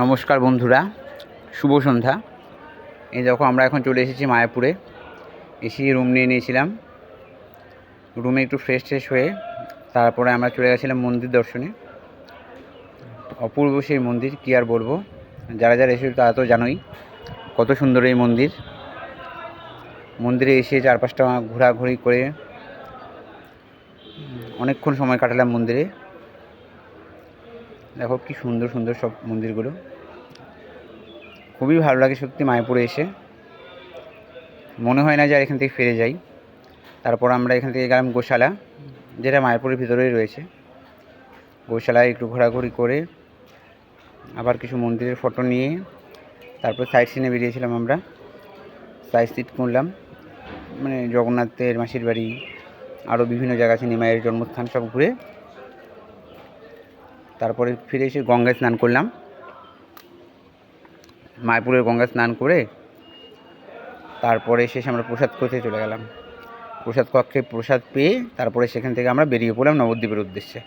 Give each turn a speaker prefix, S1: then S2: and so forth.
S1: নমস্কার বন্ধুরা, শুভ সন্ধ্যা। এই দেখো আমরা এখন চলে এসেছি মায়াপুরে। এসে রুম নিয়ে নিয়েছিলাম। রুমে একটু ফ্রেশ হয়ে তারপরে আমরা চলে গেছিলাম মন্দির দর্শনে। অপূর্ব সেই মন্দির, কী আর বলবো। যারা যারা এসেছিল তারা তো জানোই কত সুন্দর এই মন্দির। মন্দিরে এসে চারপাশটা ঘোরাঘুরি করে অনেকক্ষণ সময় কাটালাম মন্দিরে। দেখো কি সুন্দর সুন্দর সব মন্দিরগুলো, খুবই ভালো লাগে সত্যি। মায়াপুরে এসে মনে হয় না যে আর এখান থেকে ফিরে যাই। তারপর আমরা এখান থেকে গেলাম গোশালা, যেটা মায়াপুরের ভিতরেই রয়েছে। গোশালায় একটু ঘোরাঘুরি করে আবার কিছু মন্দিরের ফটো নিয়ে তারপর সাইট সিনে বেরিয়েছিলাম আমরা। সাইট সিট করলাম, মানে জগন্নাথের মাসির বাড়ি, আরও বিভিন্ন জায়গা আছে, নিমাইয়ের জন্মস্থান, সব ঘুরে তারপরে ফিরে এসে গঙ্গায় স্নান করলাম। মায়াপুরের গঙ্গায় স্নান করে তারপরে শেষে আমরা প্রসাদ করতে চলে গেলাম। প্রসাদ কক্ষে প্রসাদ পেয়ে তারপরে সেখান থেকে আমরা বেরিয়ে পড়লাম নবদ্বীপের উদ্দেশ্যে।